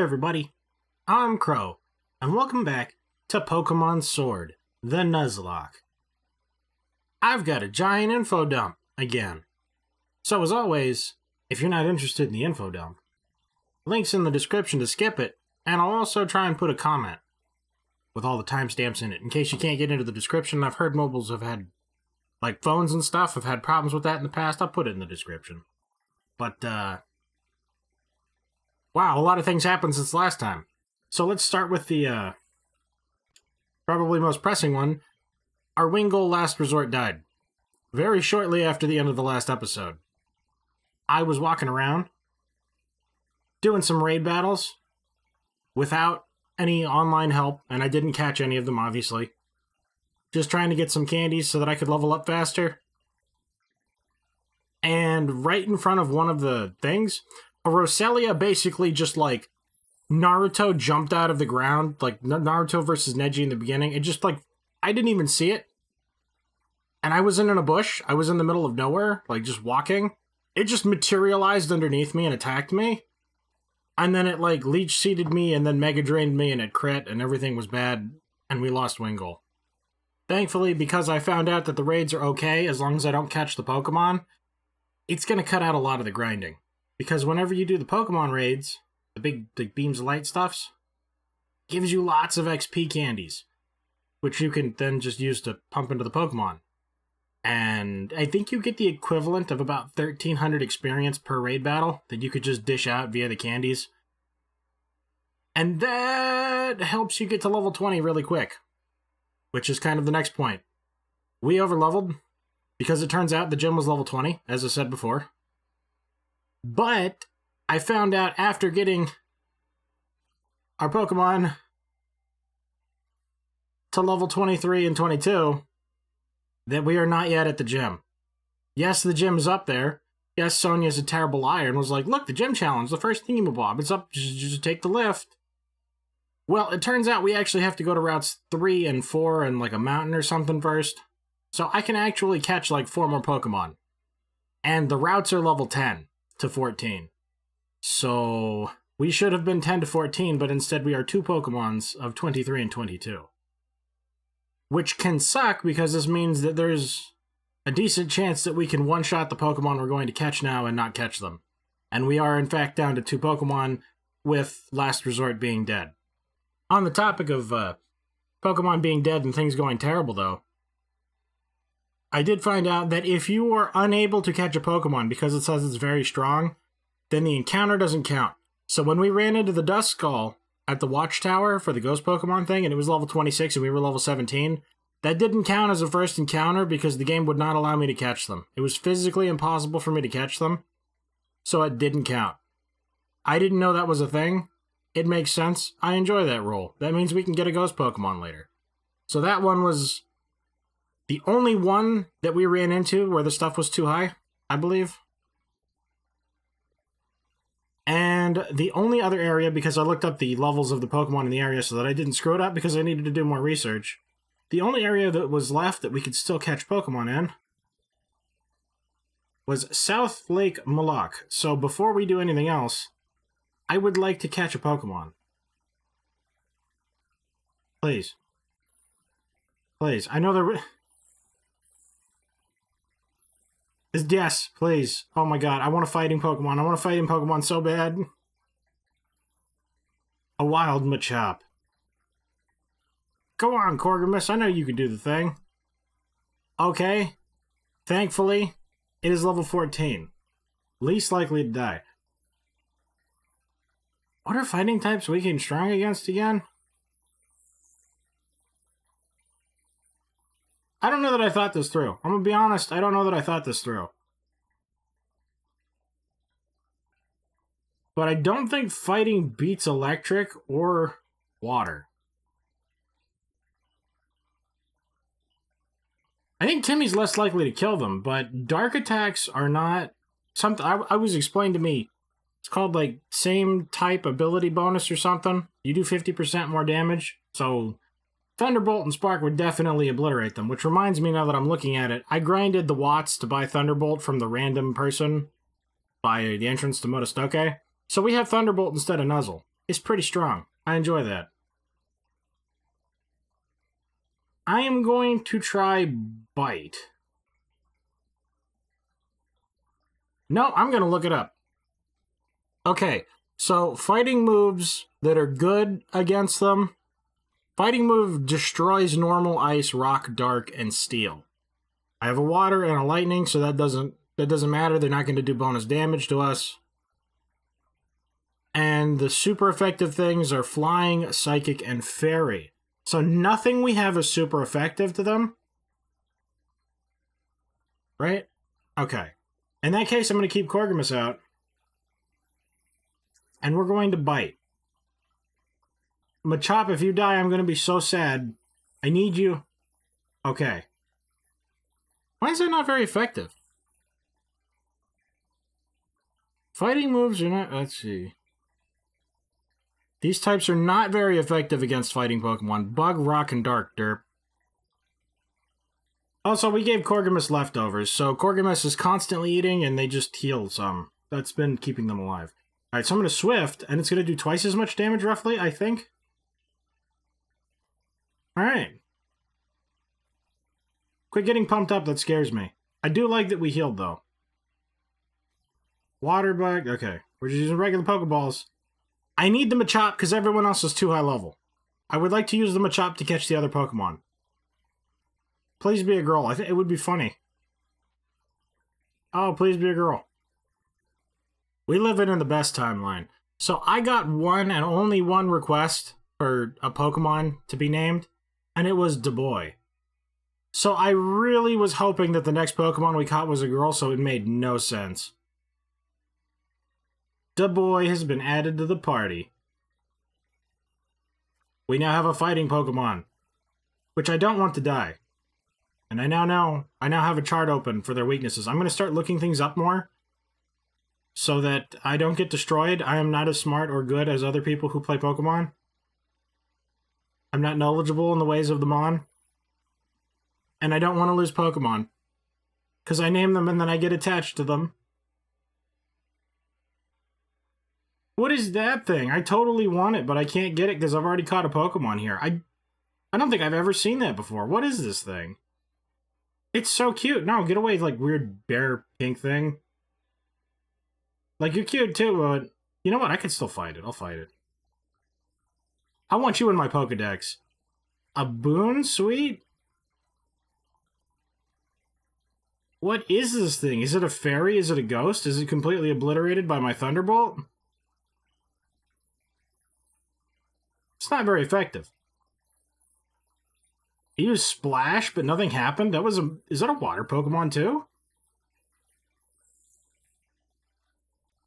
everybody, I'm Crow, and welcome back to Pokemon Sword, the Nuzlocke. I've got a giant info dump again. So as always, if you're not interested in the info dump, links in the description to skip it, and I'll also try and put a comment with all the timestamps in it, in case you can't get into the description. I've heard mobiles have had, like phones and stuff, have had problems with that in the past. I'll put it in the description. But, wow, a lot of things happened since last time. So let's start with the, probably most pressing one. Our Wingull Last Resort died. Very shortly after the end of the last episode. I was walking around, doing some raid battles, without any online help, and I didn't catch any of them, obviously. Just trying to get some candies so that I could level up faster. And right in front of one of the things, a Roselia basically just like Naruto jumped out of the ground, like Naruto versus Neji in the beginning. It just like, I didn't even see it. And I wasn't in a bush. I was in the middle of nowhere, like just walking. It just materialized underneath me and attacked me. And then it like leech seeded me and then mega drained me and it crit and everything was bad and we lost Wingull. Thankfully, because I found out that the raids are okay as long as I don't catch the Pokemon, it's going to cut out a lot of the grinding. Because whenever you do the Pokemon raids, the big beams of light stuffs, gives you lots of XP candies, which you can then just use to pump into the Pokemon. And I think you get the equivalent of about 1,300 experience per raid battle that you could just dish out via the candies. And that helps you get to level 20 really quick, which is kind of the next point. We overleveled because it turns out the gym was level 20, as I said before. But I found out after getting our Pokemon to level 23 and 22 that we are not yet at the gym. Yes, the gym is up there. Yes, Sonia's a terrible liar and was like, look, the gym challenge, the first Thingamabob, it's up, just take the lift. Well, it turns out we actually have to go to routes 3 and 4 and like a mountain or something first. So I can actually catch like 4 more Pokemon. And the routes are level 10 to 14. So we should have been 10 to 14, but instead we are 2 Pokemons of 23 and 22. Which can suck because this means that there's a decent chance that we can one-shot the Pokemon we're going to catch now and not catch them. And we are in fact down to 2 Pokemon with Last Resort being dead. On the topic of Pokemon being dead and things going terrible though, I did find out that if you are unable to catch a Pokemon because it says it's very strong, then the encounter doesn't count. So when we ran into the Duskull at the Watchtower for the Ghost Pokemon thing, and it was level 26 and we were level 17, that didn't count as a first encounter because the game would not allow me to catch them. It was physically impossible for me to catch them, so it didn't count. I didn't know that was a thing. It makes sense. I enjoy that rule. That means we can get a Ghost Pokemon later. So that one was the only one that we ran into where the stuff was too high, I believe. And the only other area, because I looked up the levels of the Pokemon in the area so that I didn't screw it up because I needed to do more research, the only area that was left that we could still catch Pokemon in was South Lake Miloch. So before we do anything else, I would like to catch a Pokemon. Please. Please. I know there... Yes, please. Oh my god, I want a fighting Pokemon. I want a fighting Pokemon so bad. A wild Machop. Go on, Corgamus, I know you can do the thing. Okay. Thankfully, it is level 14. Least likely to die. What are fighting types weak and strong against again? I don't know that I thought this through. I'm gonna be honest, I don't know that I thought this through. But I don't think fighting beats electric or water. I think Timmy's less likely to kill them, but dark attacks are not something I was explained to me. It's called like same type ability bonus or something. You do 50% more damage, so Thunderbolt and Spark would definitely obliterate them, which reminds me now that I'm looking at it, I grinded the watts to buy Thunderbolt from the random person by the entrance to Motostoke. So we have Thunderbolt instead of Nuzzle. is pretty strong. I enjoy that. I am going to try Bite. No, I'm going to look it up. Okay, so fighting moves that are good against them. Fighting move destroys normal, ice, rock, dark, and steel. I have a water and a lightning, so that doesn't matter. They're not going to do bonus damage to us. And the super effective things are flying, psychic, and fairy. So nothing we have is super effective to them. Right? Okay. In that case, I'm going to keep Korgimus out. And we're going to Bite. Machop, if you die, I'm going to be so sad. I need you. Okay. Why is that not very effective? Fighting moves are not... Let's see. These types are not very effective against fighting Pokemon. Bug, Rock, and Dark Derp. Also, we gave Korgimus leftovers, so Korgimus is constantly eating, and they just heal some. That's been keeping them alive. Alright, so I'm going to Swift, and it's going to do twice as much damage, roughly, I think. Alright. Quit getting pumped up, that scares me. I do like that we healed, though. Water Bug, okay. We're just using regular Pokeballs. I need the Machop, because everyone else is too high level. I would like to use the Machop to catch the other Pokemon. Please be a girl. I think it would be funny. Oh, please be a girl. We live in the best timeline. So I got one and only one request for a Pokemon to be named, and it was Daboy. So I really was hoping that the next Pokemon we caught was a girl, so it made no sense. Daboy has been added to the party. We now have a fighting Pokemon, which I don't want to die. And I now have a chart open for their weaknesses. I'm going to start looking things up more so that I don't get destroyed. I am not as smart or good as other people who play Pokemon. I'm not knowledgeable in the ways of the Mon. And I don't want to lose Pokemon. Because I name them and then I get attached to them. What is that thing? I totally want it, but I can't get it because I've already caught a Pokemon here. I don't think I've ever seen that before. What is this thing? It's so cute. No, get away, like, weird bear pink thing. Like, you're cute, too, but... You know what? I can still fight it. I'll fight it. I want you in my Pokedex. A boon? Sweet? What is this thing? Is it a fairy? Is it a ghost? Is it completely obliterated by my Thunderbolt? It's not very effective. He used Splash, but nothing happened? That was a... Is that a water Pokemon, too?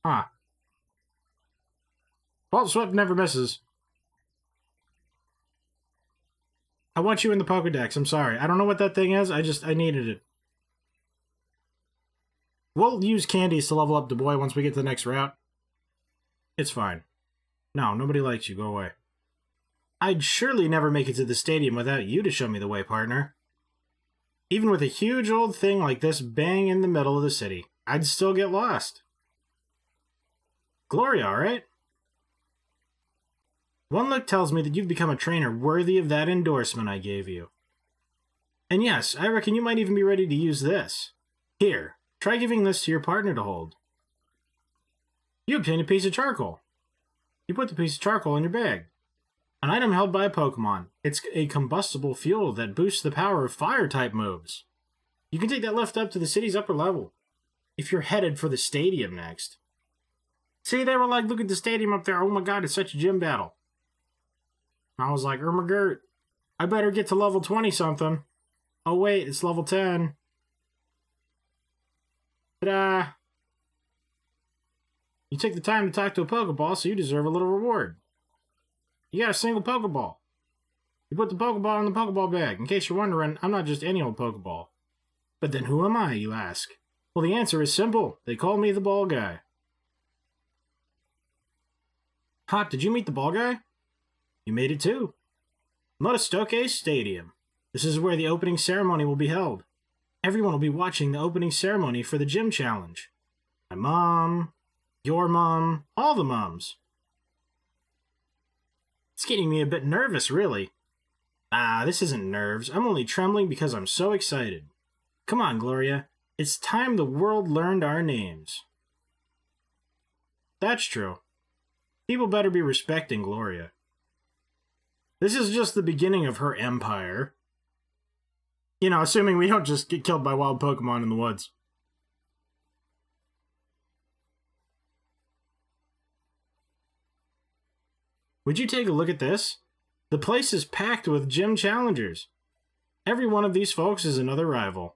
Huh. Well, Swift never misses. I want you in the Pokedex. I'm sorry. I don't know what that thing is. I needed it. We'll use candies to level up the boy once we get to the next route. It's fine. No, nobody likes you. Go away. I'd surely never make it to the stadium without you to show me the way, partner. Even with a huge old thing like this bang in the middle of the city, I'd still get lost. Gloria, alright? One look tells me that you've become a trainer worthy of that endorsement I gave you. And yes, I reckon you might even be ready to use this. Here, try giving this to your partner to hold. You obtained a piece of charcoal. You put the piece of charcoal in your bag. An item held by a Pokemon. It's a combustible fuel that boosts the power of fire-type moves. You can take that lift up to the city's upper level, if you're headed for the stadium next. See, they were like, look at the stadium up there. Oh my god, it's such a gym battle. I was like, Gert, I better get to level 20-something. Oh wait, it's level 10. Ta-da! You take the time to talk to a Pokeball, so you deserve a little reward. You got a single Pokeball. You put the Pokeball in the Pokeball bag. In case you're wondering, I'm not just any old Pokeball. But then who am I, you ask? Well, the answer is simple. They call me the Ball Guy. Hot, did you meet the Ball Guy? You made it too. Motostoke Stadium. This is where the opening ceremony will be held. Everyone will be watching the opening ceremony for the gym challenge. My mom, your mom, all the moms. getting me a bit nervous, really. Ah, this isn't nerves. I'm only trembling because I'm so excited. Come on, Gloria. It's time the world learned our names. That's true. People better be respecting Gloria. This is just the beginning of her empire. You know, assuming we don't just get killed by wild Pokemon in the woods. Would you take a look at this? The place is packed with gym challengers. Every one of these folks is another rival.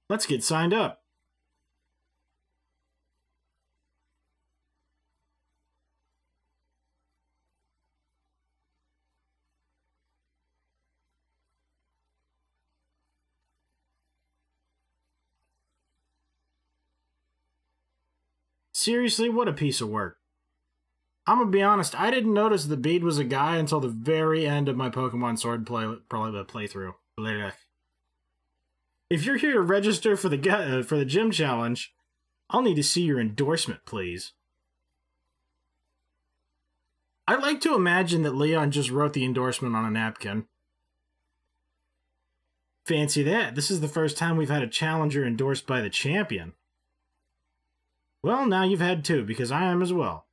Let's get signed up. Seriously, what a piece of work. I'm gonna be honest, I didn't notice the bead was a guy until the very end of my Pokemon Sword playthrough. If you're here to register for the gym challenge, I'll need to see your endorsement, please. I'd like to imagine that Leon just wrote the endorsement on a napkin. Fancy that. This is the first time we've had a challenger endorsed by the champion. Well, now you've had two, because I am as well.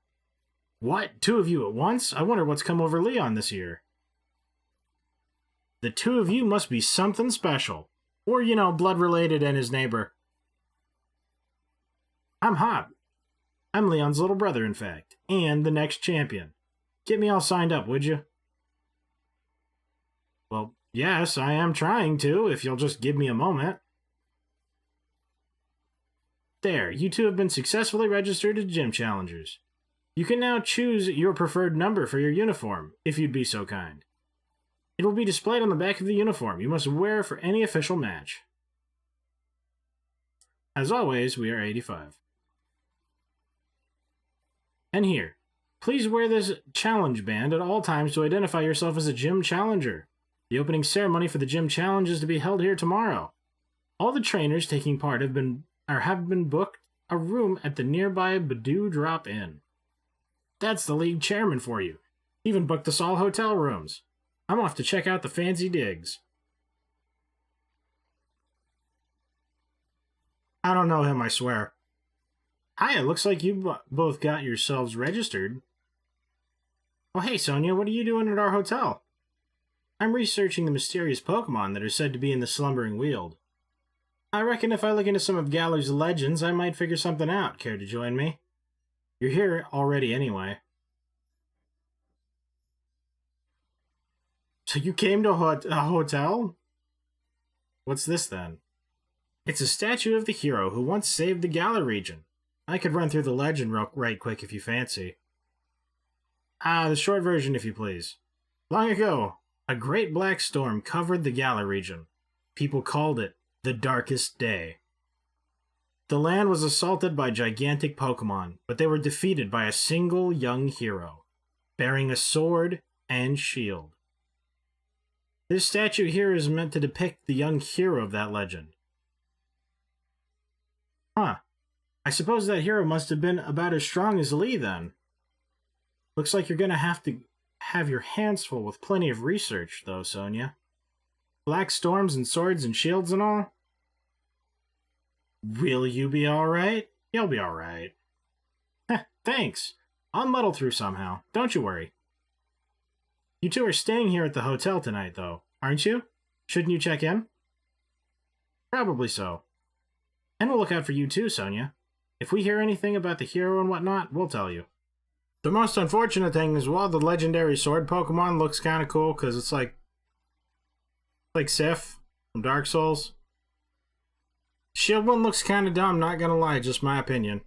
What? Two of you at once? I wonder what's come over Leon this year. The two of you must be something special. Or, you know, blood-related and his neighbor. I'm Hop. I'm Leon's little brother, in fact. And the next champion. Get me all signed up, would you? Well, yes, I am trying to, if you'll just give me a moment. There, you two have been successfully registered as gym challengers. You can now choose your preferred number for your uniform, if you'd be so kind. It will be displayed on the back of the uniform you must wear for any official match. As always, we are 85. And here, please wear this challenge band at all times to identify yourself as a gym challenger. The opening ceremony for the gym challenge is to be held here tomorrow. All the trainers taking part have been booked a room at the nearby Badoo Drop Inn. That's the league chairman for you. Even booked us all hotel rooms. I'm off to check out the fancy digs. I don't know him, I swear. Hi, it looks like you both got yourselves registered. Oh, hey, Sonia, what are you doing at our hotel? I'm researching the mysterious Pokemon that are said to be in the Slumbering Weald. I reckon if I look into some of Galler's legends, I might figure something out. Care to join me? You're here already anyway. So you came to a hotel? What's this then? It's a statue of the hero who once saved the Galar region. I could run through the legend right quick if you fancy. The short version if you please. Long ago, a great black storm covered the Galar region. People called it the Darkest Day. The land was assaulted by gigantic Pokemon, but they were defeated by a single young hero, bearing a sword and shield. This statue here is meant to depict the young hero of that legend. Huh. I suppose that hero must have been about as strong as Lee, then. Looks like you're gonna have to have your hands full with plenty of research, though, Sonia. Black storms and swords and shields and all? Will you be alright? You'll be alright. Thanks. I'll muddle through somehow. Don't you worry. You two are staying here at the hotel tonight, though, aren't you? Shouldn't you check in? Probably so. And we'll look out for you too, Sonia. If we hear anything about the hero and whatnot, we'll tell you. The most unfortunate thing is, while the legendary sword Pokemon looks kind of cool, because it's like Sif from Dark Souls. Shield one looks kind of dumb, not gonna lie, just my opinion.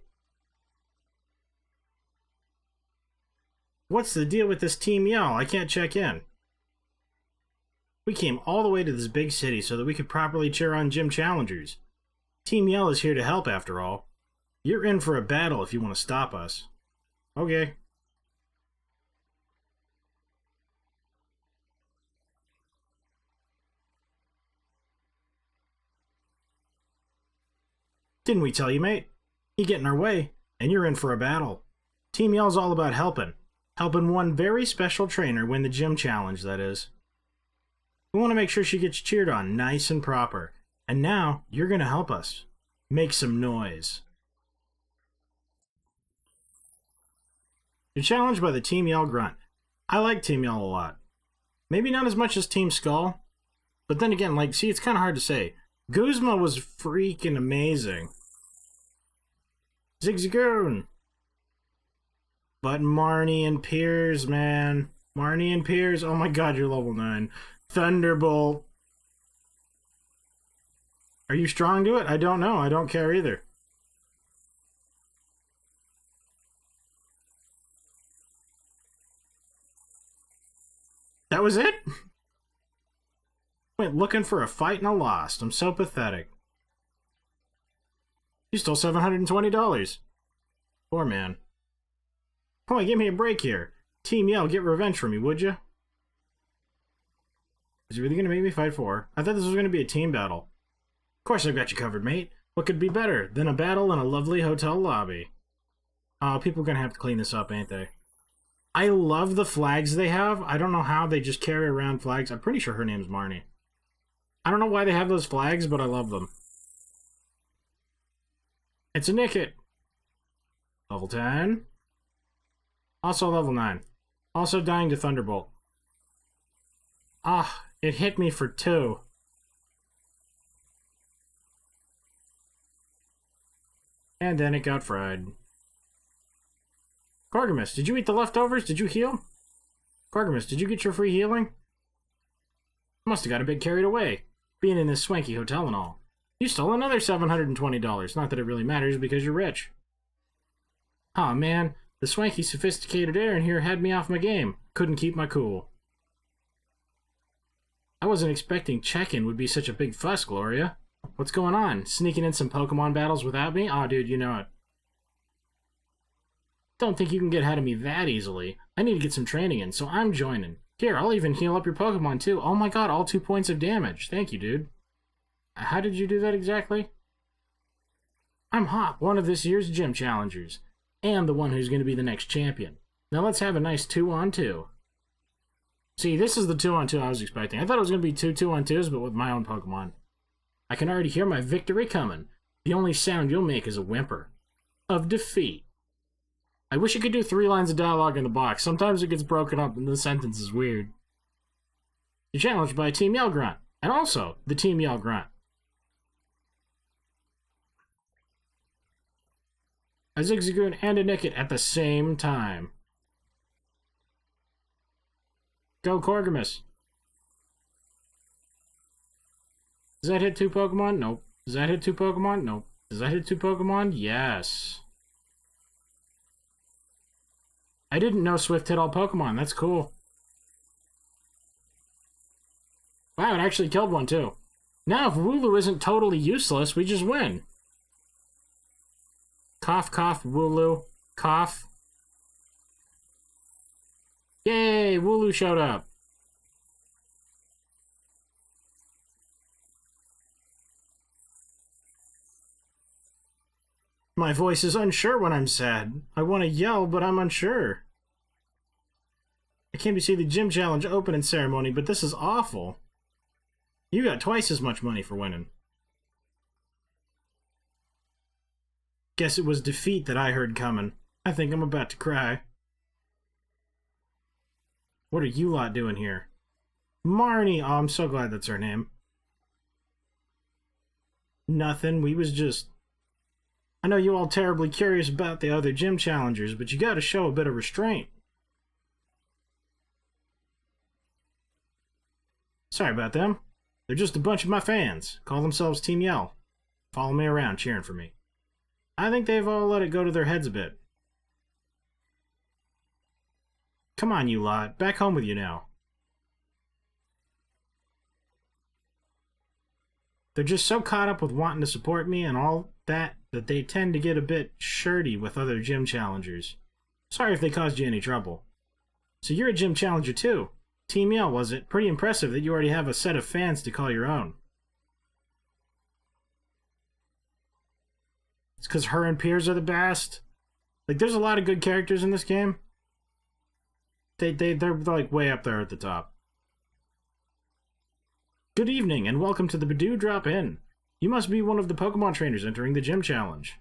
What's the deal with this Team Yell? I can't check in. We came all the way to this big city so that we could properly cheer on gym challengers. Team Yell is here to help, after all. You're in for a battle if you want to stop us. Okay. Didn't we tell you, mate? You get in our way, and you're in for a battle. Team Yell's all about helping. Helping one very special trainer win the gym challenge, that is. We want to make sure she gets cheered on nice and proper. And now, you're going to help us. Make some noise. You're challenged by the Team Yell Grunt. I like Team Yell a lot. Maybe not as much as Team Skull. But then again, like, see, it's kind of hard to say. Guzma was freaking amazing. Zigzagoon! But Marnie and Piers, man. Marnie and Piers, oh my god, you're level 9. Thunderbolt. Are you strong to it? I don't know. I don't care either. That was it? Went looking for a fight and I lost. I'm so pathetic. You stole $720. Poor man. Oh, give me a break here. Team Yell, get revenge for me, would you? Is he really gonna make me fight for? I thought this was gonna be a team battle. Of course I've got you covered, mate. What could be better than a battle in a lovely hotel lobby? Oh, people are gonna have to clean this up, ain't they? I love the flags they have. I don't know how they just carry around flags. I'm pretty sure her name's Marnie. I don't know why they have those flags, but I love them. It's a Nickit. Level 10. Also level 9. Also dying to Thunderbolt. Ah, it hit me for 2. And then it got fried. Corgamus, did you eat the leftovers? Did you heal? Corgamus, did you get your free healing? Must have got a bit carried away, being in this swanky hotel and all. You stole another $720. Not that it really matters because you're rich. Aw, man, the swanky sophisticated air in here had me off my game. Couldn't keep my cool. I wasn't expecting check-in would be such a big fuss, Gloria. What's going on? Sneaking in some Pokemon battles without me? Aw, dude, you know it. Don't think you can get ahead of me that easily. I need to get some training in, so I'm joining. Here, I'll even heal up your Pokemon too. Oh my god, all 2 points of damage. Thank you, dude. How did you do that exactly? I'm Hop, one of this year's gym challengers, and the one who's going to be the next champion. Now let's have a nice 2-on-2. See, this is the 2-on-2 I was expecting. I thought it was going to be 2 2-on-2s, but with my own Pokemon. I can already hear my victory coming. The only sound you'll make is a whimper. Of defeat. I wish you could do 3 lines of dialogue in the box. Sometimes it gets broken up and the sentence is weird. You're challenged by Team Yell Grunt, and also the Team Yell Grunt. A Zigzagoon and a Nickit at the same time. Go Corgamus. Does that hit 2 Pokemon? Nope. Does that hit 2 Pokemon? Nope. Does that hit 2 Pokemon? Yes. I didn't know Swift hit all Pokemon. That's cool. Wow, it actually killed one too. Now if Wooloo isn't totally useless, we just win. Cough, cough, Wooloo. Cough. Yay, Wooloo showed up. My voice is unsure when I'm sad. I want to yell, but I'm unsure. I came to see the gym challenge opening ceremony, but this is awful. You got twice as much money for winning. Guess it was defeat that I heard coming. I think I'm about to cry. What are you lot doing here? Marnie! Oh, I'm so glad that's her name. Nothing, we was just... I know you all terribly curious about the other gym challengers, but you gotta show a bit of restraint. Sorry about them. They're just a bunch of my fans. Call themselves Team Yell. Follow me around cheering for me. I think they've all let it go to their heads a bit. Come on, you lot. Back home with you now. They're just so caught up with wanting to support me and all that they tend to get a bit shirty with other gym challengers. Sorry if they caused you any trouble. So you're a gym challenger too. Team Yell, was it? Pretty impressive that you already have a set of fans to call your own. It's because her and Piers are the best. Like, there's a lot of good characters in this game. They're like way up there at the top. Good evening, and welcome to the Badoo Drop-In. You must be one of the Pokemon trainers entering the gym challenge.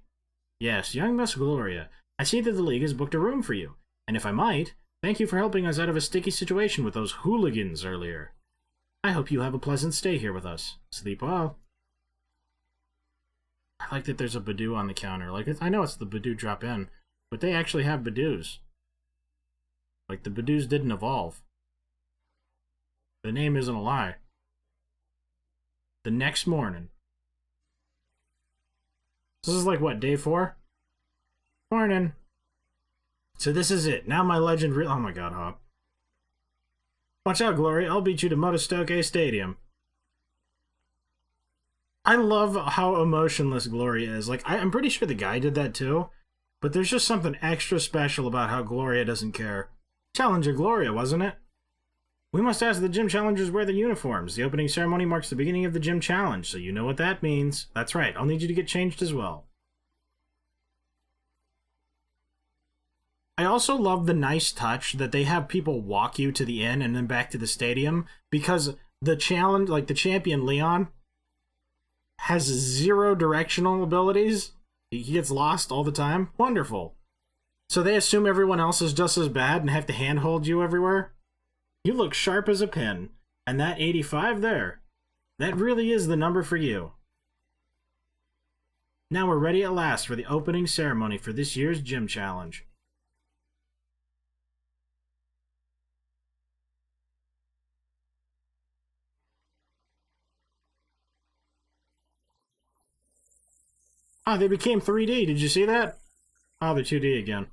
Yes, young Miss Gloria. I see that the league has booked a room for you, and if I might, thank you for helping us out of a sticky situation with those hooligans earlier. I hope you have a pleasant stay here with us. Sleep well. I like that there's a Badoo on the counter. Like, I know it's the Badoo Drop-In, but they actually have Badoos. Like, the Badoos didn't evolve. The name isn't a lie. The next morning. This is like, what, day 4? Morning. So this is it. Now my legend oh my god, Hop. Watch out, Glory. I'll beat you to Motostoke Stadium. I love how emotionless Gloria is. Like, I'm pretty sure the guy did that too, but there's just something extra special about how Gloria doesn't care. Challenger Gloria, wasn't it? We must ask the gym challengers wear their uniforms. The opening ceremony marks the beginning of the gym challenge, so you know what that means. That's right, I'll need you to get changed as well. I also love the nice touch that they have people walk you to the inn and then back to the stadium, because the challenge, like the champion Leon, has 0 directional abilities. He gets lost all the time. Wonderful. So they assume everyone else is just as bad and have to handhold you everywhere? You look sharp as a pin, and that 85 there, that really is the number for you. Now we're ready at last for the opening ceremony for this year's gym challenge. Ah, they became 3D. Did you see that? Oh, they're 2D again.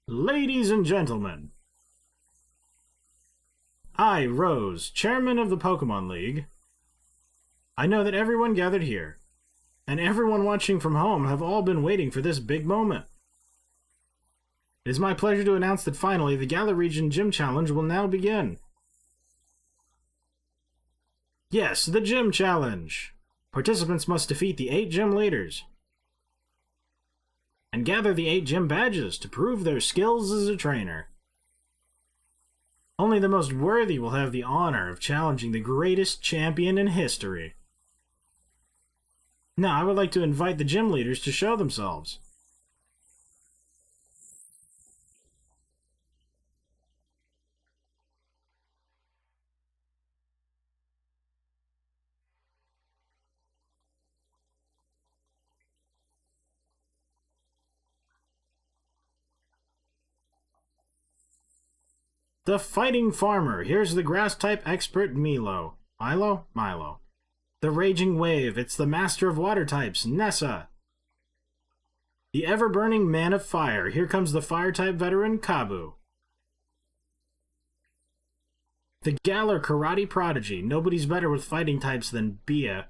Ladies and gentlemen, I, Rose, chairman of the Pokemon League. I know that everyone gathered here, and everyone watching from home have all been waiting for this big moment. It is my pleasure to announce that finally the Galar Region Gym Challenge will now begin. Yes, the Gym Challenge! Participants must defeat the 8 gym leaders and gather the 8 gym badges to prove their skills as a trainer. Only the most worthy will have the honor of challenging the greatest champion in history. Now, I would like to invite the gym leaders to show themselves. The Fighting Farmer. Here's the grass-type expert Milo. Milo. The Raging Wave. It's the master of water types, Nessa. The ever-burning Man of Fire. Here comes the fire-type veteran, Kabu. The Galar Karate Prodigy. Nobody's better with fighting types than Bea.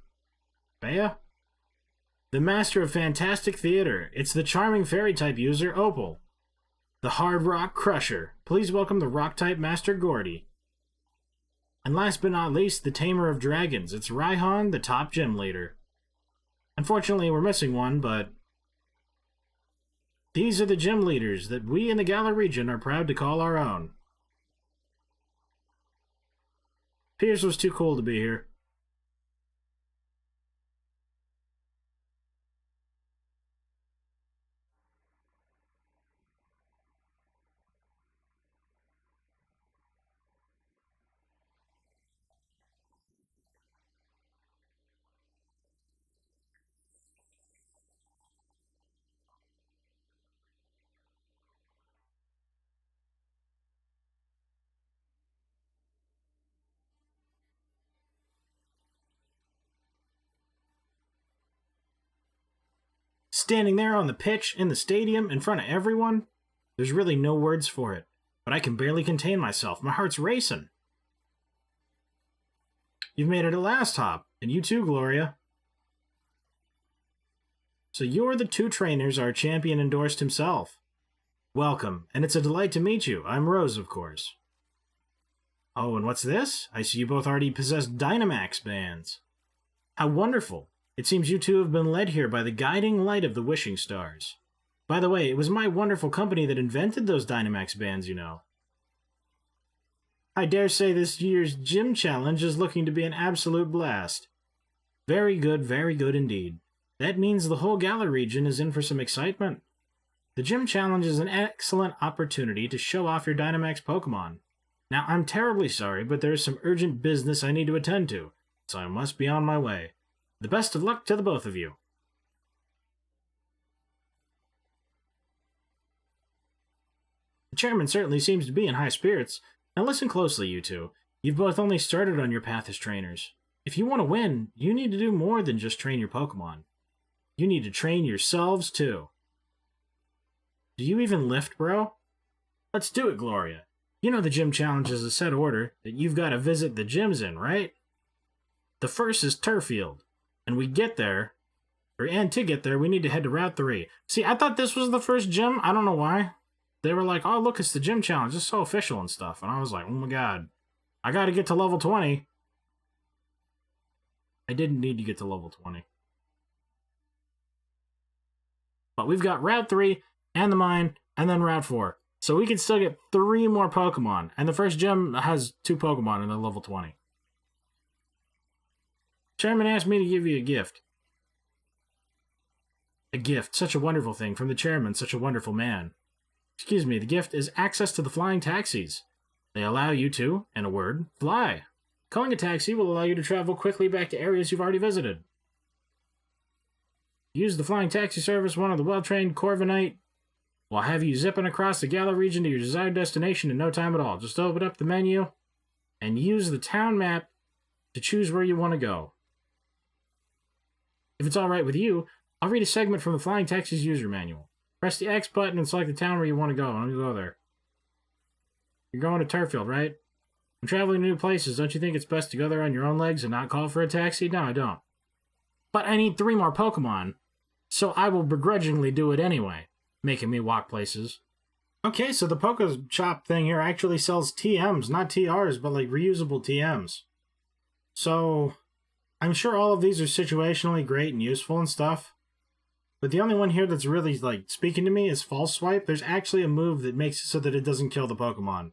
Bea? The master of fantastic theater. It's the charming fairy-type user, Opal. The Hard Rock Crusher. Please welcome the Rock-type Master Gordy. And last but not least, the Tamer of Dragons. It's Raihan, the top gym leader. Unfortunately, we're missing one, but these are the gym leaders that we in the Galar region are proud to call our own. Pierce was too cool to be here. Standing there on the pitch in the stadium in front of everyone, there's really no words for it, but I can barely contain myself. My heart's racing. You've made it at last, Hop, and you too, Gloria. So you're the 2 trainers our champion endorsed himself. Welcome, and it's a delight to meet you. I'm Rose, of course. Oh, and what's this? I see you both already possess Dynamax bands. How wonderful. It seems you two have been led here by the guiding light of the wishing stars. By the way, it was my wonderful company that invented those Dynamax bands, you know. I dare say this year's gym challenge is looking to be an absolute blast. Very good indeed. That means the whole Galar region is in for some excitement. The gym challenge is an excellent opportunity to show off your Dynamax Pokemon. Now, I'm terribly sorry, but there is some urgent business I need to attend to, so I must be on my way. The best of luck to the both of you. The chairman certainly seems to be in high spirits. Now listen closely, you two. You've both only started on your path as trainers. If you want to win, you need to do more than just train your Pokemon. You need to train yourselves, too. Do you even lift, bro? Let's do it, Gloria. You know the gym challenge is a set order that you've got to visit the gyms in, right? The first is Turffield, and to get there, we need to head to Route 3. See, I thought this was the first gym. I don't know why. They were like, oh, look, it's the gym challenge. It's so official and stuff. And I was like, oh my god. I got to get to level 20. I didn't need to get to level 20. But we've got Route 3 and the mine, and then Route 4. So we can still get 3 more Pokemon. And the first gym has 2 Pokemon and they're level 20. Chairman asked me to give you a gift. A gift, such a wonderful thing from the chairman, such a wonderful man. Excuse me, the gift is access to the flying taxis. They allow you to, in a word, fly. Calling a taxi will allow you to travel quickly back to areas you've already visited. Use the flying taxi service, one of the well-trained Corviknight will have you zipping across the Galar region to your desired destination in no time at all. Just open up the menu and use the town map to choose where you want to go. If it's alright with you, I'll read a segment from the Flying Taxi's user manual. Press the X button and select the town where you want to go. Let me go there. You're going to Turffield, right? When traveling to new places, don't you think it's best to go there on your own legs and not call for a taxi? No, I don't. But I need 3 more Pokemon, so I will begrudgingly do it anyway, making me walk places. Okay, so the Poke Shop thing here actually sells TMs, not TRs, but like reusable TMs. So, I'm sure all of these are situationally great and useful and stuff. But the only one here that's really, like, speaking to me is False Swipe. There's actually a move that makes it so that it doesn't kill the Pokemon.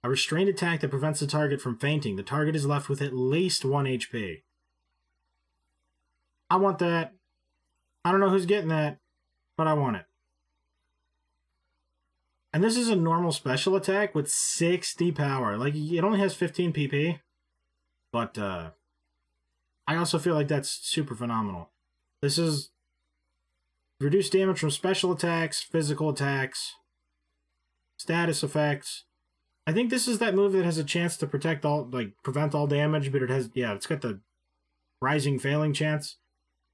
A restrained attack that prevents the target from fainting. The target is left with at least 1 HP. I want that. I don't know who's getting that, but I want it. And this is a normal special attack with 60 power. Like, it only has 15 PP. But, I also feel like that's super phenomenal. This is reduced damage from special attacks, physical attacks, status effects. I think this is that move that has a chance to prevent all damage, but it's got the rising failing chance.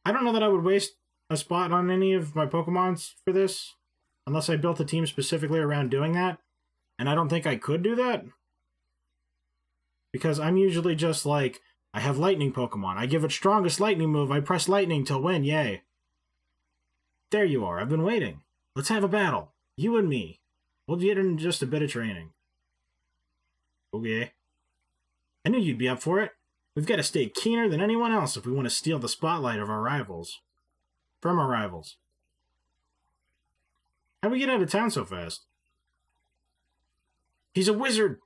I don't know that I would waste a spot on any of my Pokemons for this, unless I built a team specifically around doing that. And I don't think I could do that. Because I'm usually just like, I have lightning Pokemon. I give it strongest lightning move. I press lightning to win. Yay. There you are. I've been waiting. Let's have a battle. You and me. We'll get in just a bit of training. Okay. I knew you'd be up for it. We've got to stay keener than anyone else if we want to steal the spotlight of our rivals. From our rivals. How'd we get out of town so fast? He's a wizard!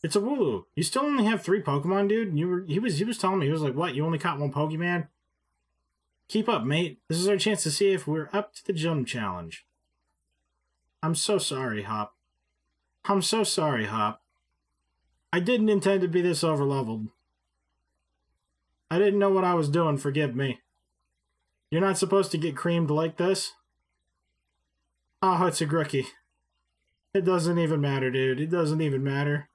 It's a Wooloo. You still only have 3 Pokemon, dude? He was telling me, he was like, what, you only caught 1 Pokemon? Keep up, mate. This is our chance to see if we're up to the gym challenge. I'm so sorry, Hop. I'm so sorry, Hop. I didn't intend to be this overleveled. I didn't know what I was doing, forgive me. You're not supposed to get creamed like this? Oh, it's a Grookie. It doesn't even matter, dude. It doesn't even matter.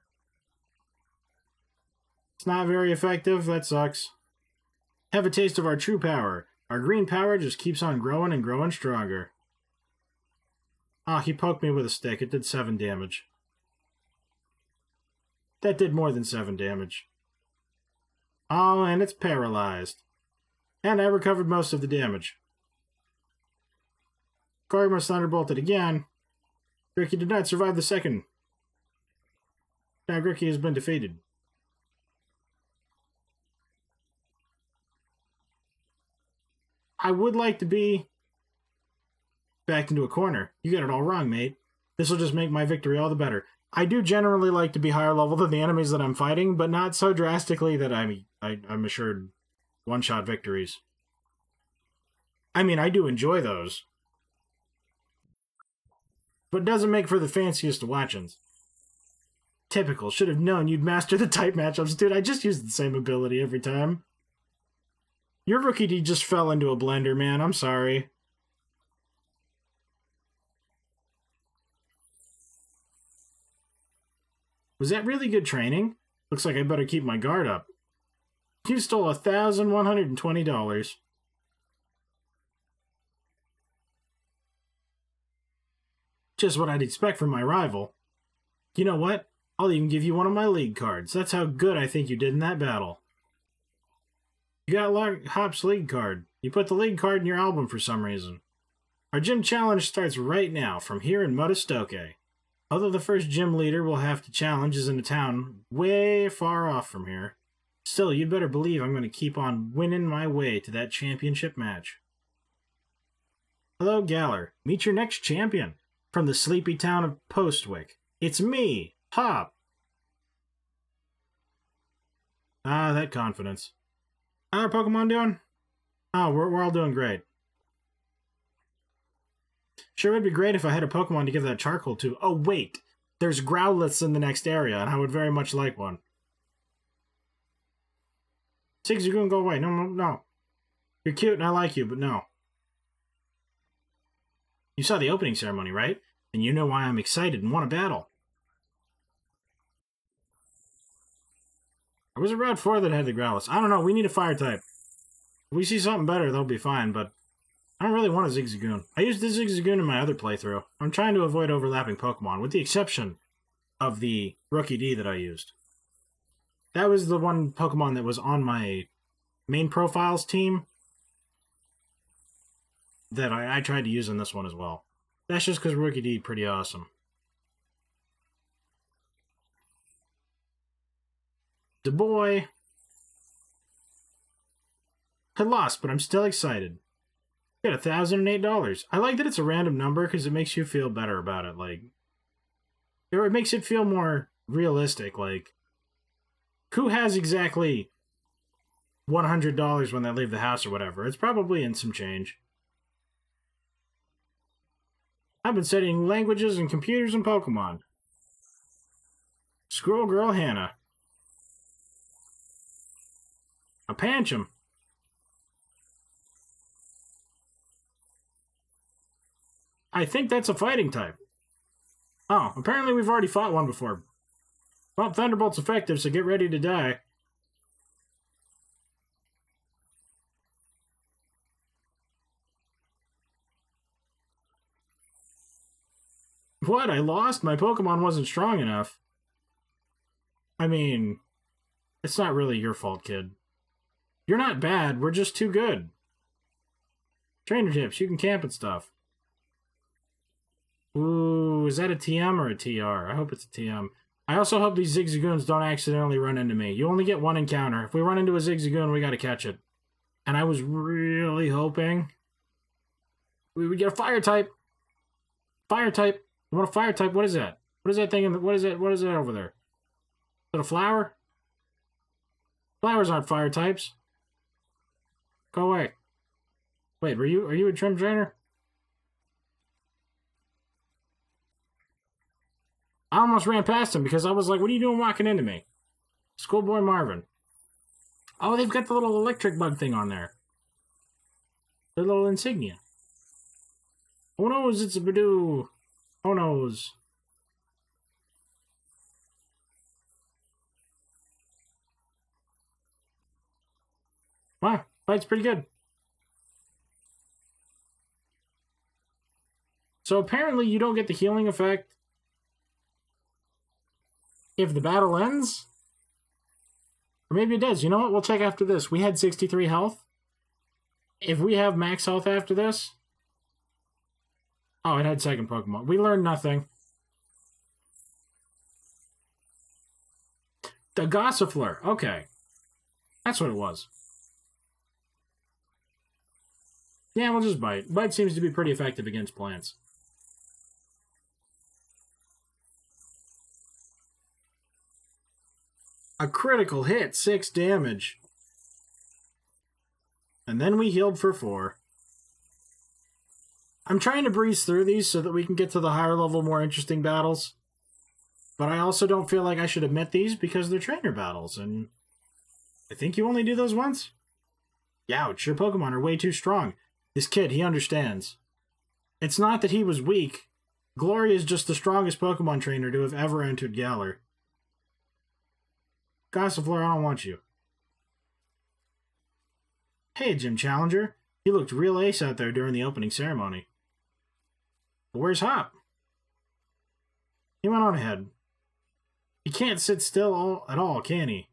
It's not very effective, that sucks. Have a taste of our true power. Our green power just keeps on growing and growing stronger. Ah, he poked me with a stick. It did 7 damage. That did more than 7 damage. Oh, and it's paralyzed. And I recovered most of the damage. Corviknight thunderbolted again. Grookie did not survive the second. Now Grookie has been defeated. I would like to be Backed into a corner. You got it all wrong, mate. This will just make my victory all the better. I do generally like to be higher level than the enemies that I'm fighting, but not so drastically that I'm assured one-shot victories. I mean, I do enjoy those. But it doesn't make for the fanciest of watchings. Typical. Should have known you'd master the type matchups. Dude, I just used the same ability every time. Your rookie D just fell into a blender, man. I'm sorry. Was that really good training? Looks like I better keep my guard up. You stole $1,120. Just what I'd expect from my rival. You know what? I'll even give you one of my league cards. That's how good I think you did in that battle. You got Hop's league card. You put the league card in your album for some reason. Our gym challenge starts right now from here in Modestoke. Although the first gym leader we'll have to challenge is in a town way far off from here. Still, you'd better believe I'm going to keep on winning my way to that championship match. Hello, Galler. Meet your next champion. From the sleepy town of Postwick. It's me, Hop. Ah, that confidence. How are Pokemon doing? Oh, we're all doing great. Sure would be great if I had a Pokemon to give that charcoal to. Oh, wait. There's Growliths in the next area, and I would very much like one. Zigzagoon, go away. No. You're cute and I like you, but no. You saw the opening ceremony, right? And you know why I'm excited and want a battle. Or was it Route 4 that had the Growlithe? I don't know, we need a fire type. If we see something better, they'll be fine, but I don't really want a Zigzagoon. I used the Zigzagoon in my other playthrough. I'm trying to avoid overlapping Pokemon, with the exception of the Rookie D that I used. That was the one Pokemon that was on my main profiles team that I tried to use in this one as well. That's just because Rookie D pretty awesome. The boy. I lost, but I'm still excited. Got $1,008. I like that it's a random number because it makes you feel better about it. Like, or it makes it feel more realistic. Like, who has exactly $100 when they leave the house or whatever? It's probably in some change. I've been studying languages and computers and Pokemon. Squirrel Girl Hannah. A Pancham. I think that's a fighting type. Oh, apparently we've already fought one before. Well, Thunderbolt's effective, so get ready to die. What? I lost? My Pokemon wasn't strong enough. I mean, it's not really your fault, kid. You're not bad, we're just too good. Trainer tips, you can camp and stuff. Ooh, is that a TM or a TR? I hope it's a TM. I also hope these Zigzagoons don't accidentally run into me. You only get one encounter. If we run into a Zigzagoon, we gotta catch it. And I was really hoping we would get a fire type. Fire type. You want a fire type? What is that? What is that thing? What is that over there? Is that a flower? Flowers aren't fire types. Go away. Wait, are you a trim trainer? I almost ran past him because I was like, what are you doing walking into me? Schoolboy Marvin. Oh, they've got the little electric bug thing on there. The little insignia. Oh noes, it's a Badoo. Oh noes. Wow, fight's pretty good. So apparently you don't get the healing effect if the battle ends? Or maybe it does. You know what? We'll check after this. We had 63 health. If we have max health after this... Oh, it had second Pokemon. We learned nothing. The Gossifleur. Okay. That's what it was. Yeah, we'll just bite. Bite seems to be pretty effective against plants. A critical hit, 6 damage. And then we healed for 4. I'm trying to breeze through these so that we can get to the higher level, more interesting battles. But I also don't feel like I should admit these because they're trainer battles, and I think you only do those once? Youch, your Pokemon are way too strong. This kid, he understands. It's not that he was weak. Glory is just the strongest Pokemon trainer to have ever entered Galar. Gossifleur, I don't want you. Hey, Gym Challenger. He looked real ace out there during the opening ceremony. But where's Hop? He went on ahead. He can't sit still at all, can he?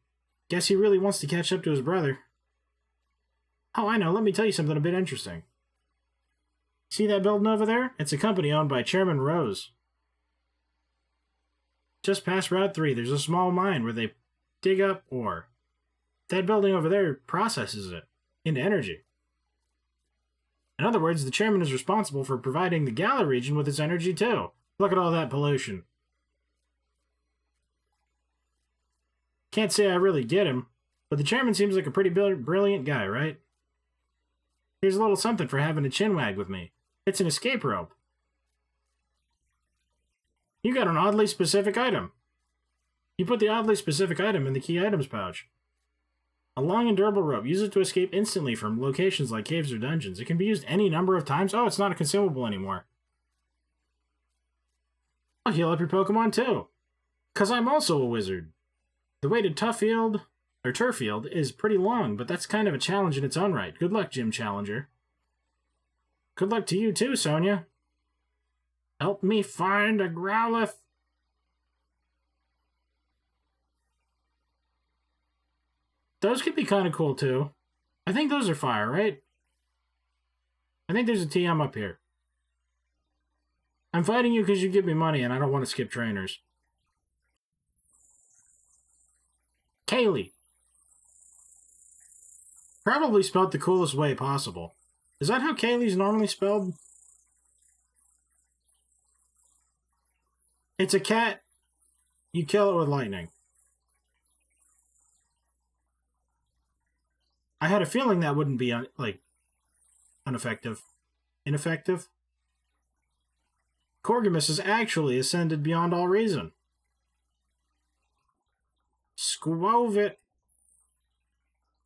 Guess he really wants to catch up to his brother. Oh, I know. Let me tell you something a bit interesting. See that building over there? It's a company owned by Chairman Rose. Just past Route 3, there's a small mine where they dig up ore. That building over there processes it into energy. In other words, the chairman is responsible for providing the Galar region with its energy too. Look at all that pollution. Can't say I really get him, but the chairman seems like a pretty brilliant guy, right? Here's a little something for having a chinwag with me. It's an escape rope. You got an oddly specific item. You put the oddly specific item in the key items pouch. A long and durable rope. Use it to escape instantly from locations like caves or dungeons. It can be used any number of times. Oh, it's not a consumable anymore. I'll heal up your Pokemon too. Because I'm also a wizard. The way to Turffield is pretty long, but that's kind of a challenge in its own right. Good luck, Gym Challenger. Good luck to you too, Sonia. Help me find a Growlithe. Those could be kind of cool too. I think those are fire, right? I think there's a TM up here. I'm fighting you because you give me money and I don't want to skip trainers. Kaylee. Probably spelled the coolest way possible. Is that how Kaylee's normally spelled? It's a cat. You kill it with lightning. I had a feeling that wouldn't be, ineffective. Ineffective? Corgimus has actually ascended beyond all reason. Squovit.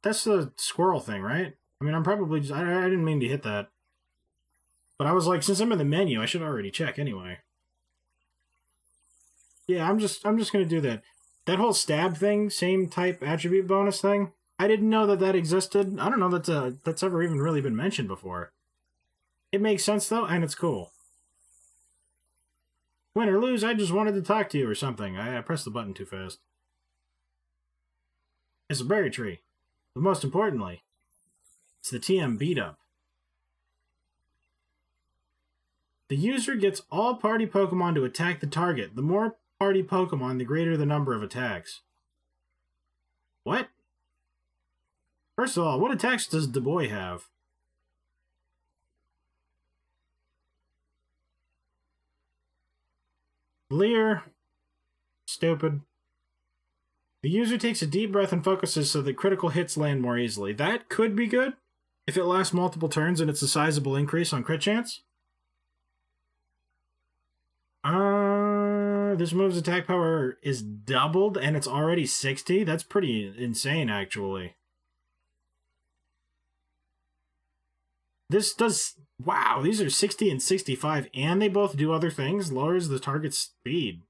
That's the squirrel thing, right? I mean, I'm probably just... I didn't mean to hit that. But I was like, since I'm in the menu, I should already check anyway. Yeah, I'm just gonna do that. That whole stab thing, same type attribute bonus thing, I didn't know that existed. I don't know that's ever even really been mentioned before. It makes sense, though, and it's cool. Win or lose, I just wanted to talk to you or something. I pressed the button too fast. It's a berry tree. But most importantly, it's the TM beat-up. The user gets all party Pokemon to attack the target. The more party Pokemon, the greater the number of attacks. What? First of all, what attacks does the boy have? Leer. Stupid. The user takes a deep breath and focuses so that critical hits land more easily. That could be good if it lasts multiple turns and it's a sizable increase on crit chance. This move's attack power is doubled and it's already 60? That's pretty insane, actually. This does... Wow, these are 60 and 65, and they both do other things. Lowers the target's speed.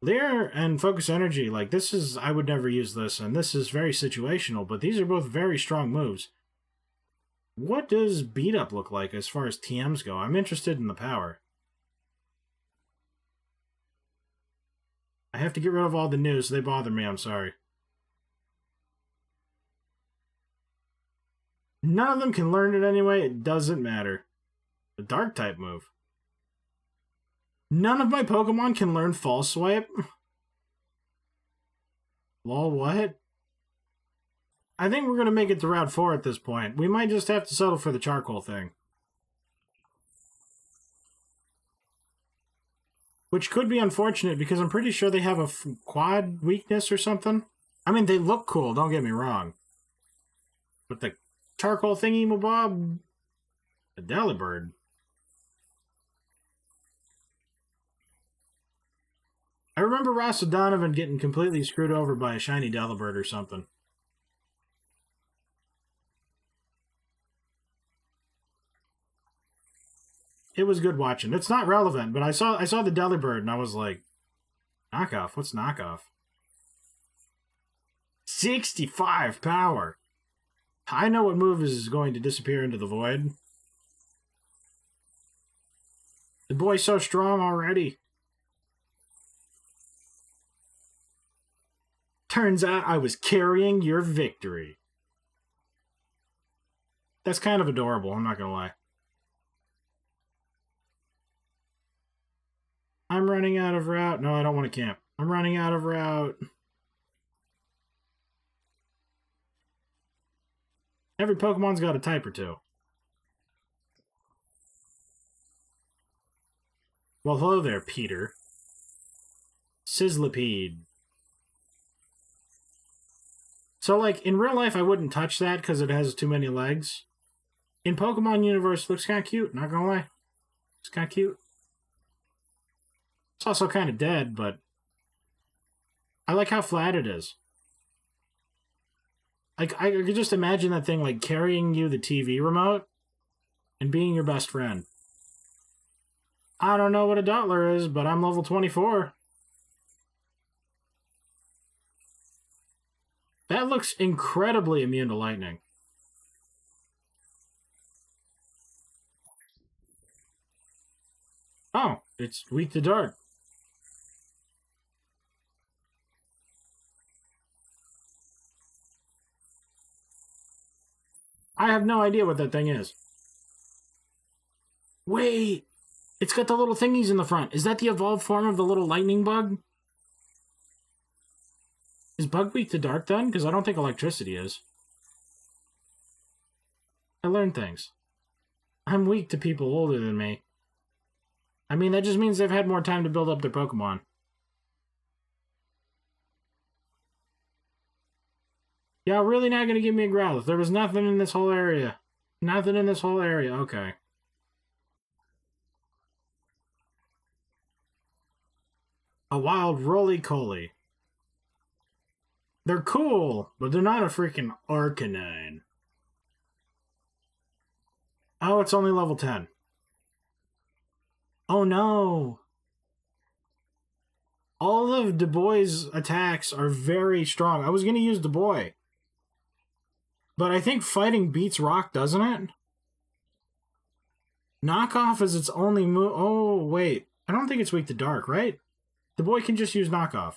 Leer and Focus Energy, like, this is... I would never use this, and this is very situational, but these are both very strong moves. What does Beat Up look like as far as TMs go? I'm interested in the power. I have to get rid of all the news. They bother me, I'm sorry. None of them can learn it anyway. It doesn't matter. The Dark type move. None of my Pokemon can learn False Swipe? Lol, what? I think we're going to make it to Route 4 at this point. We might just have to settle for the charcoal thing. Which could be unfortunate, because I'm pretty sure they have a quad weakness or something. I mean, they look cool, don't get me wrong. But the charcoal thingy, mabob, the Delibird. I remember Ross O'Donovan getting completely screwed over by a shiny Delibird or something. It was good watching. It's not relevant, but I saw the Delibird and I was like, knockoff? What's knockoff? 65 power. I know what move is going to disappear into the void. The boy's so strong already. Turns out I was carrying your victory. That's kind of adorable, I'm not gonna lie. I'm running out of route. No, I don't want to camp. I'm running out of route. Every Pokemon's got a type or two. Well, hello there, Peter. Sizzlipede. So, like, in real life, I wouldn't touch that because it has too many legs. In Pokemon Universe, it looks kind of cute, not gonna lie. It's kind of cute. It's also kind of dead, but I like how flat it is. Like, I could just imagine that thing, like, carrying you the TV remote and being your best friend. I don't know what a Dottler is, but I'm level 24. That looks incredibly immune to lightning. Oh, it's weak to dark. I have no idea what that thing is. Wait! It's got the little thingies in the front. Is that the evolved form of the little lightning bug? Is bug weak to dark then? Because I don't think electricity is. I learned things. I'm weak to people older than me. I mean, that just means they've had more time to build up their Pokemon. Y'all really not going to give me a Growlithe. There was nothing in this whole area. Nothing in this whole area. Okay. A wild roly-coly. They're cool, but they're not a freaking Arcanine. Oh, it's only level 10. Oh no! All of Du Bois' attacks are very strong. I was going to use Du Bois. But I think fighting beats rock, doesn't it? Knockoff is its only move. Oh, wait. I don't think it's weak to dark, right? Du Bois can just use knockoff.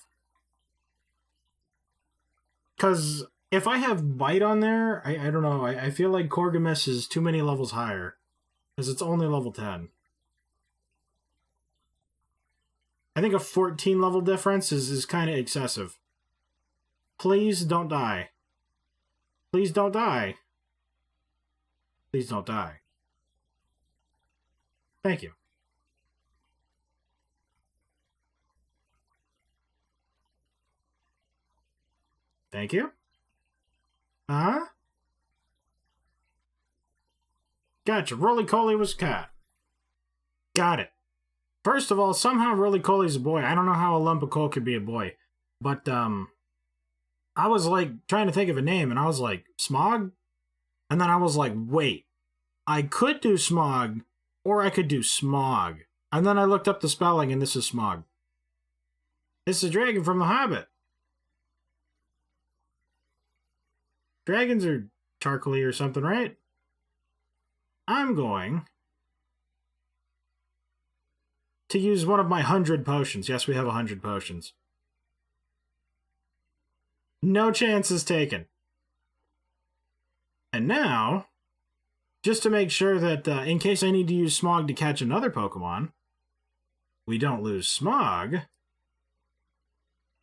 Because if I have bite on there, I don't know. I feel like Corgamus is too many levels higher. Because it's only level 10. I think a 14 level difference is kind of excessive. Please don't die. Please don't die. Please don't die. Thank you. Thank you. Huh? Gotcha. Roly-Coly was cat. Got it. First of all, somehow Roly-Coly's a boy. I don't know how a Lumpicoal could be a boy. But, I was, like, trying to think of a name, and I was like, Smog? And then I was like, wait. I could do Smog, or I could do Smog. And then I looked up the spelling, and this is Smog. It's the dragon from The Hobbit. Dragons are charcoaly or something, right? I'm going to use one of my 100 potions. Yes, we have 100 potions. No chances taken. And now, just to make sure that in case I need to use Smog to catch another Pokemon, we don't lose Smog,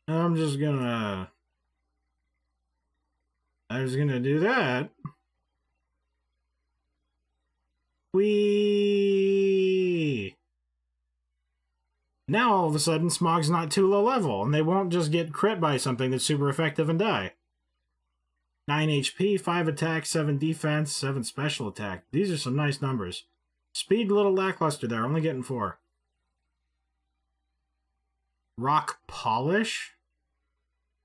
I'm just gonna I was gonna do that. Whee! Now all of a sudden, Smog's not too low level, and they won't just get crit by something that's super effective and die. 9 HP, 5 attack, 7 defense, 7 special attack. These are some nice numbers. Speed, a little lackluster there, only getting 4. Rock Polish?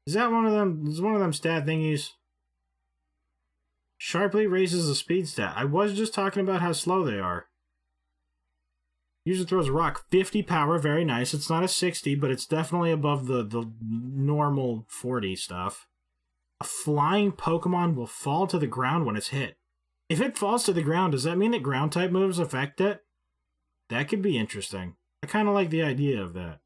Is that one of them? Is one of them stat thingies? Sharply raises the speed stat. I was just talking about how slow they are. User throws a rock. 50 power, very nice. It's not a 60, but it's definitely above the normal 40 stuff. A flying Pokemon will fall to the ground when it's hit. If it falls to the ground, does that mean that ground-type moves affect it? That could be interesting. I kind of like the idea of that.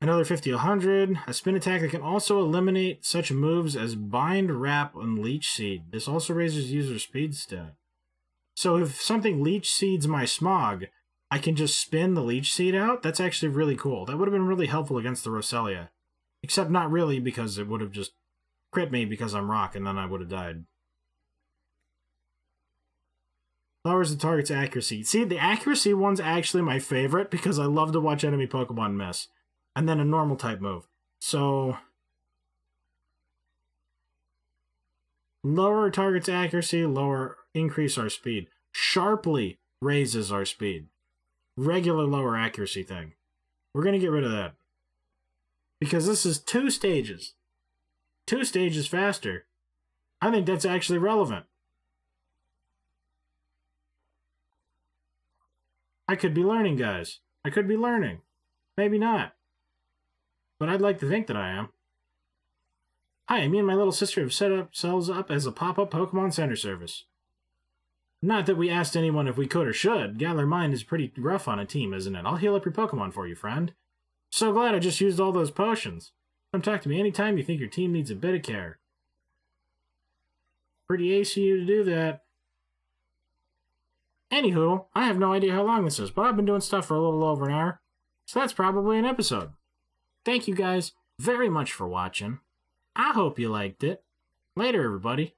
Another 50, 100. A spin attack that can also eliminate such moves as Bind, Wrap, and Leech Seed. This also raises user speed stat. So if something Leech Seeds my Smog, I can just spin the Leech Seed out? That's actually really cool. That would have been really helpful against the Roselia. Except not really, because it would have just crit me because I'm rock, and then I would have died. Lowers the target's accuracy. See, the accuracy one's actually my favorite, because I love to watch enemy Pokemon miss. And then a normal type move. So lower target's accuracy, increase our speed. Sharply raises our speed. Regular lower accuracy thing. We're going to get rid of that. Because this is 2 stages. 2 stages faster. I think that's actually relevant. I could be learning, guys. I could be learning. Maybe not. But I'd like to think that I am. Hi, me and my little sister have set ourselves up as a pop-up Pokemon Center service. Not that we asked anyone if we could or should. Galar Mind is pretty rough on a team, isn't it? I'll heal up your Pokemon for you, friend. So glad I just used all those potions. Come talk to me anytime you think your team needs a bit of care. Pretty ace of you to do that. Anywho, I have no idea how long this is, but I've been doing stuff for a little over an hour. So that's probably an episode. Thank you guys very much for watching. I hope you liked it. Later, everybody.